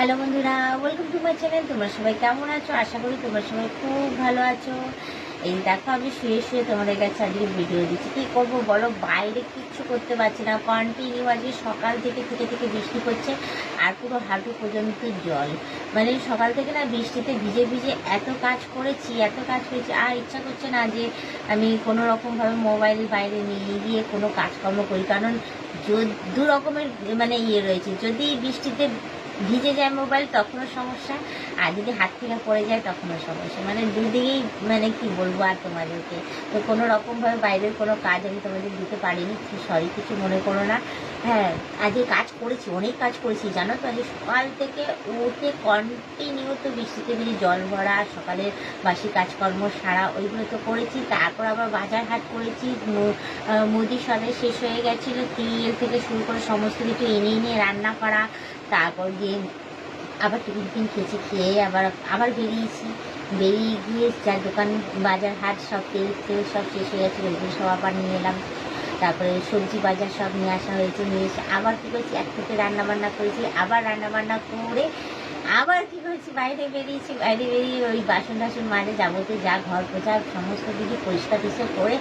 Hello বন্ধুরা, welcome to my channel. তোমরা সবাই কেমন আছো? আশা করি তোমরা সবাই খুব ভালো আছো। এই দেখো, আমি শুয়ে শুয়ে তোমাদের কাছে আজকে ভিডিও দিচ্ছি। কী করবো বলো, বাইরে কিচ্ছু করতে পারছি না। কন্টিনিউ আজকে সকাল থেকে থেকে বৃষ্টি পড়ছে, আর পুরো হাঁটু পর্যন্ত জল। মানে সকাল থেকে না বৃষ্টিতে ভিজে ভিজে এত কাজ করেছি আর ইচ্ছা করছে না যে আমি কোনো রকমভাবে মোবাইল বাইরে নিয়ে গিয়ে কোনো কাজকর্ম করি। কারণ দু রকমের মানে রয়েছে, যদি বৃষ্টিতে ভিজে যায় মোবাইল তখনও সমস্যা, আর যদি হাত থেকে পড়ে যায় তখনও সমস্যা। মানে দুদিকেই, মানে কি বলবো আর তোমাদেরকে। তো কোনো রকমভাবে বাইরের কোনো কাজ আমি তোমাদের দিতে পারিনি, সরি, কিছু মনে করো না। হ্যাঁ, আজকে কাজ করেছি, অনেক কাজ করেছি জানো তো। আজকে সকাল থেকে উঠে কন্টিনিউ তো বৃষ্টিতে ভিজে জল ভরা, সকালের বাসি কাজকর্ম সারা ওইগুলো তো করেছি। তারপর আবার বাজার হাট করেছি, মুদি সবে শেষ হয়ে গেছিলো, তেল থেকে শুরু করে সমস্ত কিছু এনে রান্না করা। তারপর গিয়ে আবার টিফিন খেয়েছি, খেয়ে আবার বেরিয়ে গিয়ে যা দোকান বাজার হাট সব তেল সব শেষ হয়ে গেছিলো, ওইগুলো সব আবার নিয়ে এলাম। তারপরে সবজি বাজার সব নিয়ে আসা হয়েছে, নিয়ে এসে আবার কী করছি, এক থেকে রান্নাবান্না করেছি, আবার রান্নাবান্না করে আবার কী করেছি, বাইরে বেরিয়ে ওই বাসন মাজে যাবতীয় যা ঘর পোছা সমস্ত কিছু পরিষ্কার করে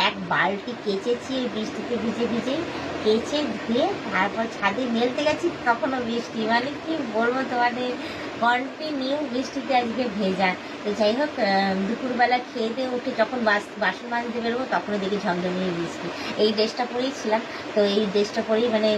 এক বালতি কেচেছি। এই বৃষ্টিতে ভিজেই কেচে ধুয়ে তারপর ছাদে মেলতে গেছি, তখনও বৃষ্টি। মানে কি বলবো তোমাদের, কন্টিনিউ বৃষ্টিতে আজকে ভেজা। তো যাই হোক, দুপুরবেলা খেয়ে দিয়ে উঠে যখন বাসন মাজতে বেরোবো তখনও দেখি ঝমঝমিয়ে বৃষ্টি। এই ড্রেসটা পরেই ছিলাম, তো এই ড্রেসটা পরেই মানে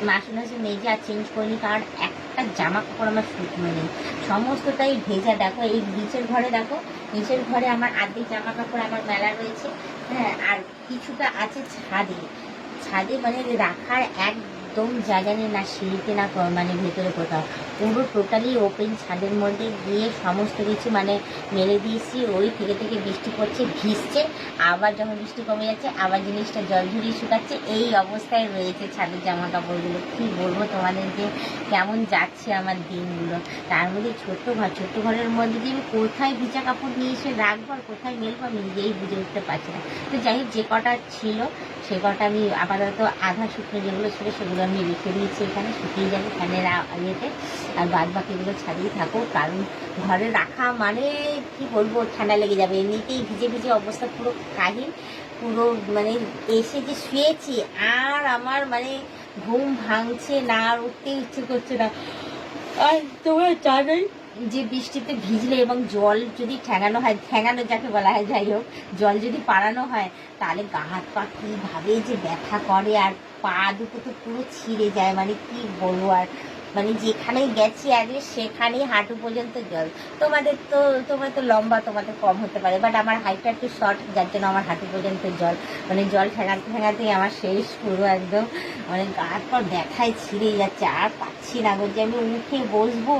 বাসন মেজে আর চেঞ্জ করিনি, কারণ একটা জামা কাপড় আমার শুকনো নেই, সমস্তটাই ভেজা। দেখো এই নিচের ঘরে আমার আর্ধেক জামা কাপড় আমার মেলা রয়েছে। হ্যাঁ, আর কিছুটা আছে ছাদে মানে রাখার একদম জায়গা নেই, না সিঁড়িতে না মানে ভেতরে কোথাও, পুরো টোটালি ওপেন ছাদের মধ্যে গিয়ে সমস্ত কিছু মানে মেলে দিয়েছি। ওই থেকে বৃষ্টি পড়ছে, ভিজছে, আবার যখন বৃষ্টি কমে যাচ্ছে আবার জিনিসটা জল ঝরিয়ে শুকাচ্ছে। এই অবস্থায় রয়েছে ছাদের জামা কাপড়গুলো। কী বলবো তোমাদের যে কেমন যাচ্ছে আমার দিনগুলো। তার মধ্যে ছোট্ট ঘরের মধ্যে যে আমি কোথায় ভিজা কাপড় নিয়ে এসে রাখবো আর কোথায় মেলবো আমি নিজেই বুঝে উঠতে পারছি না। তো যাই হোক, যে কটা ছিল সে কটা আমি আপাতত আধা শুকনো যেগুলো ছিল সেগুলো আমি রেখে দিয়েছি, এখানে শুকিয়ে যাবে ফ্যানের ইয়েতে। আর বাদ বাকিগুলো ছাড়িয়ে থাকুক, কারণ ঘরে রাখা মানে কি বলবো, ঠান্ডা লেগে যাবে। এমনিতেই ভিজে অবস্থা পুরো কাহিল, পুরো মানে এসে যে শুয়েছি আর আমার মানে ঘুম ভাঙছে না, আর উঠতে ইচ্ছে করছে না। আর তোমার জানোই যে বৃষ্টিতে ভিজলে এবং জল যদি ঠেঙানো যাকে বলা হয়, যাই হোক, জল যদি পাড়ানো হয় তাহলে গা হাত পা কীভাবে যে ব্যথা করে, আর পা দুটো তো পুরো ছিঁড়ে যায়। মানে কি বলবো আর, মানে যেখানেই গেছি আগে সেখানেই হাঁটু পর্যন্ত জল। তোমরা তো লম্বা, তোমাদের কম হতে পারে, বাট আমার হাইটটা একটু শর্ট, যার জন্য আমার হাঁটু পর্যন্ত জল। মানে জল ঠেঙাতেই আমার শেষ পুরো একদম, মানে গা হাত পা ব্যথায় ছিঁড়ে যাচ্ছে। আর পাচ্ছি না গো যে আমি উঠে বসবো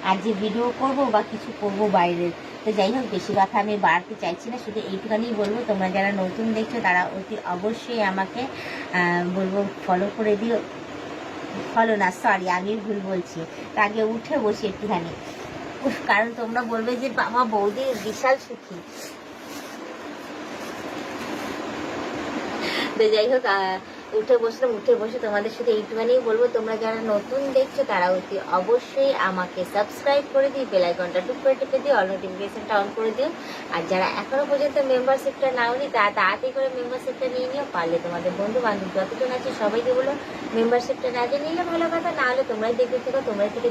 আর যে ভিডিও করবো বা কিছু করবো বাইরের। তো যাই হোক, বেশি কথা আমি বাড়তে চাইছি না, শুধু এইটুখানি বলবো, তোমরা যারা নতুন দেখছো তারা অতি অবশ্যই আমাকে বলবো ফলো করে দিও। ফলো না, সরি, আমি ভুল বলছি, আগে উঠে বসি একটুখানি। কারণ তোমরা বলবে যে বাবা বৌদি বিশাল সুখী। তো যাই হোক, উঠে বসে তোমাদের সাথে এইটুখানি বলবো, তোমরা যারা নতুন দেখছো তারা অতি অবশ্যই আমাকে সাবস্ক্রাইব করে দিই, বেল আইকনটা টুক করে টিপে দিও, অল নোটিফিকেশনটা অন করে দিও। আর যারা এখনো পর্যন্ত মেম্বারশিপটা নাও নি তারা তাড়াতাড়ি করে মেম্বারশিপটা নিয়ে নিও। পারলে তোমাদের বন্ধু বান্ধব যতজন আছে সবাইকে বলো মেম্বারশিপটা না যে নিলে ভালো কথা, না হলে তোমরাই দেখতে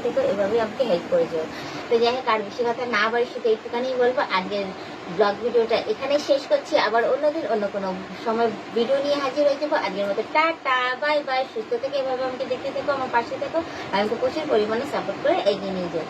থেকো, এভাবেই আমাকে হেল্প করে দিও। তো যাই হোক, আর বেশি কথা না বাড়ি শুধু এইটুখানি বলবো, আজকের ব্লগ ভিডিওটা এখানে শেষ করছি। আবার অন্যদিন অন্য কোনো সময় ভিডিও নিয়ে হাজির হয়ে যাবো। আজকের মতো টাটা, বাই বাই। সুস্থ থেকে এভাবে আমাকে দেখতে থেকো, আমার পাশে থেকো, আমাকে প্রচুর পরিমাণে সাপোর্ট করে এগিয়ে নিয়ে যাও।